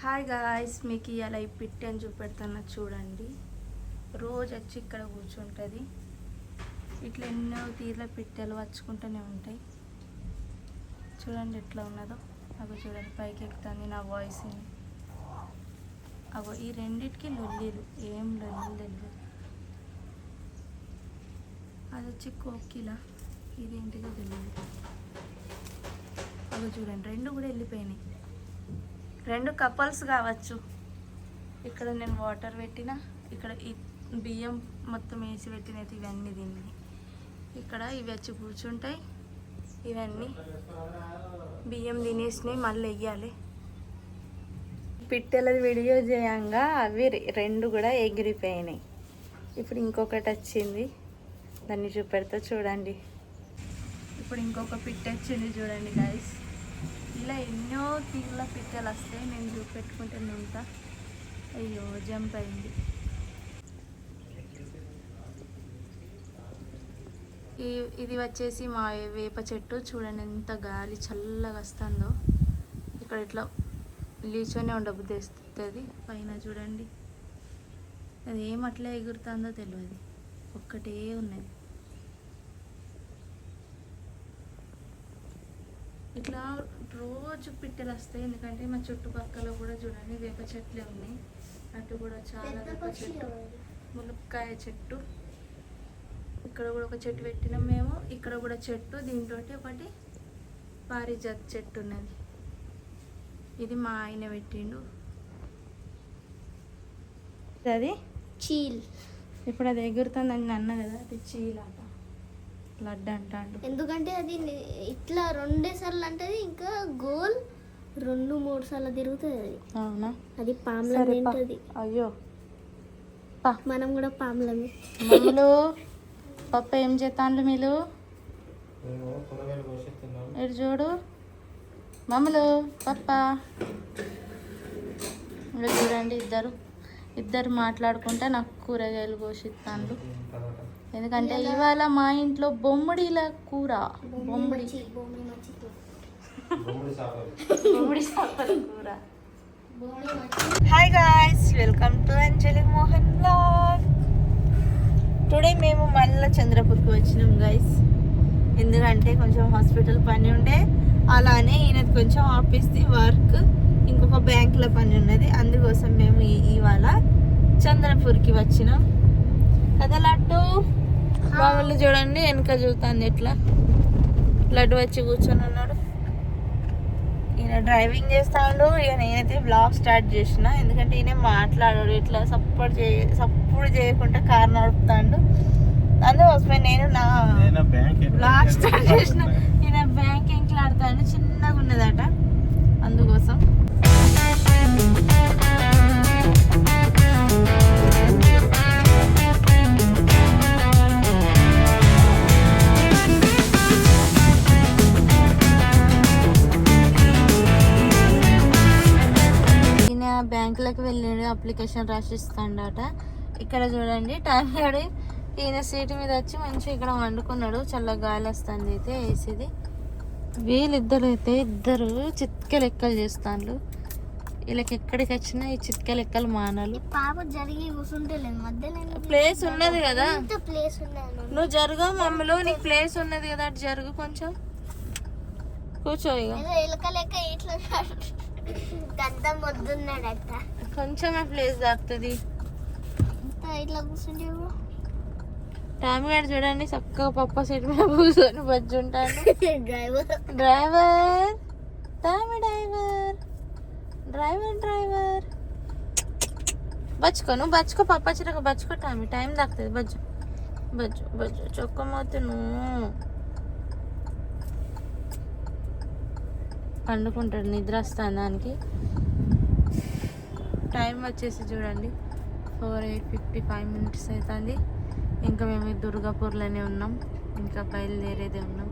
Hi guys, మీకు ఇలా ఈ పిట్టి అని చూపెడుతున్నా చూడండి. రోజు వచ్చి ఇక్కడ కూర్చుంటుంది. ఇట్లా ఎన్నో తీర్ల పిట్టెలు వచ్చుకుంటూనే ఉంటాయి. చూడండి ఎట్లా ఉన్నదో. అగో చూడండి పైకి ఎక్కుతుంది నా వాయిస్ని. అగో ఈ రెండిటికి లొల్లీలు, ఏం లొల్లి తెలియదు. అది వచ్చి కోకిల, ఇది ఏంటిదో తెలియదు. అగో చూడండి రెండు కూడా వెళ్ళిపోయినాయి. రెండు కపుల్స్ కావచ్చు. ఇక్కడ నేను వాటర్ పెట్టిన, ఇక్కడ ఈ బియ్యం మొత్తం వేసి పెట్టినది ఇవన్నీ దీన్ని. ఇక్కడ ఇవి వచ్చి కూర్చుంటాయి. ఇవన్నీ బియ్యం తినేసినాయి, మళ్ళీ వెయ్యాలి. పిట్టెలది వీడియో చేయంగా అవి రెండు కూడా ఎగిరిపోయినాయి. ఇప్పుడు ఇంకొకటి వచ్చింది, దాన్ని చూపెడతా చూడండి. ఇప్పుడు ఇంకొక పిట్ట వచ్చింది చూడండి గైస్. ఇలా ఎన్నో తీర్ల పిట్టలు వస్తాయి, నేను చూపెట్టుకుంటూనే ఉంటా. అయ్యో జంప్ అయింది. ఇది వచ్చేసి మా వేప చెట్టు. చూడండి ఎంత గాలి చల్లగా వస్తుందో. ఇక్కడ ఇట్లా లీచోనే ఉండబుద్ధి వేస్తుంది. పైన చూడండి అది ఏమట్లా ఎగురుతుందో తెలియదు, ఒక్కటే ఉన్నది. ఇట్లా రోజు పిట్టెలు వస్తాయి, ఎందుకంటే మా చుట్టుపక్కల కూడా చూడండి వేప చెట్లే ఉన్నాయి. అటు కూడా చాలా వేప చెట్టు, ములక్కాయ చెట్టు. ఇక్కడ కూడా ఒక చెట్టు పెట్టినాం మేము. ఇక్కడ కూడా చెట్టు, దీంతో ఒకటి పారిజాత చెట్టు ఉన్నది. ఇది మా ఆయన పెట్టిండు. అది చీల్. ఇప్పుడు అది ఎగురుతుందని అన్న కదా, అది చీల్ అట, లడ్డు అంటాడు. ఎందుకంటే అది ఇట్లా 2 సార్లు అంటది, ఇంకా గోల్ 2-3 సార్లు తిరుగుతుంది అది. అవునా? అది పాముల తింటది. అయ్యో మనం కూడా పాములమే. మమ్మలు పప్ప ఏం చేస్తాండ్రు మీరు? ఇటు చూడు మమ్మలు పప్ప. ఇక్కడ చూడండి ఇద్దరు మాట్లాడుకుంటే నాకు కూరగాయలు కోసిస్తాండ్రు. ఎందుకంటే ఇవాళ మా ఇంట్లో బొమ్మిడిల కూర. బొమ్మిడి చేపల కూర. Hi guys, welcome to Anjali Mohan blog. Today మేము మళ్ళీ చంద్రపూర్కి వచ్చినాం గైస్. ఎందుకంటే కొంచెం హాస్పిటల్ పని ఉండే, అలానే ఈయనది కొంచెం ఆఫీస్ది వర్క్, ఇంకొక బ్యాంకులో పని ఉన్నది. అందుకోసం మేము ఇవాళ చంద్రపూర్కి వచ్చినాం కదా. లడ్డు మామూలు చూడండి వెనక చూస్తుంది ఎట్లా. లడ్డు వచ్చి కూర్చొని ఉన్నాడు. ఈయన డ్రైవింగ్ చేస్తాడు. ఇక నేనైతే బ్లాగ్ స్టార్ట్ చేసిన, ఎందుకంటే ఈయన మాట్లాడాడు ఇట్లా సప్పుడు చేయకుండా కారు నడుపుతాడు. అందుకోసమే నేను నా బ్లాగ్ స్టార్ట్ చేసిన. ఈయన బ్యాంక్ ఎంకలాడుతాడు, చిన్నగా ఉన్నదట, అందుకోసం. బ్యాంకులకు వెళ్ళాడు, అప్లికేషన్ రాసిస్తాడట. ఇక్కడ చూడండి టామియాడు ఈయన సీటు మీద వచ్చి మంచిగా ఇక్కడ వండుకున్నాడు. చల్ల గాలి వస్తుంది అయితే వేసేది. వీళ్ళిద్దరు అయితే ఇద్దరు చిత్క లెక్కలు చేస్తాను. వీళ్ళకి ఎక్కడికి వచ్చినా ఈ చిత్క లెక్కలు మానాలు. పాప జరిగి కూర్చుంటలేదు, మధ్యలో ప్లేస్ ఉన్నది కదా. ప్లేస్ ఉన్నది, నువ్వు జరుగు మమ్మలో, నీకు ప్లేస్ ఉన్నది కదా, అటు జరుగు కొంచెం, కూర్చో. ఎలుక లెక్క ఇట్లా గద్దం వద్దున్నాడట, కొంచెమే ప్లేస్ దాకుతుంది. ఇట్లా కూర్చుంటే టామీ గారు చూడండి చక్కగా పప్ప సీట్ మీద కూర్చొని బజ్జుంటాడు. డ్రైవర్ టామీ డ్రైవర్ బచ్చుకో, నువ్వు బచ్చుకో, పప్ప చిరక బచ్చుకో. టామీ టైం దాకుతుంది, బజ్జు బజ్జు బజ్జు చొక్కమోతే నువ్వు పండుకుంటాడు, నిద్ర వస్తుంది దానికి. టైం వచ్చేసి చూడండి 4:55 అవుతుంది. ఇంకా మేము దుర్గాపూర్లోనే ఉన్నాం, ఇంకా బయలుదేరేదే ఉన్నాం.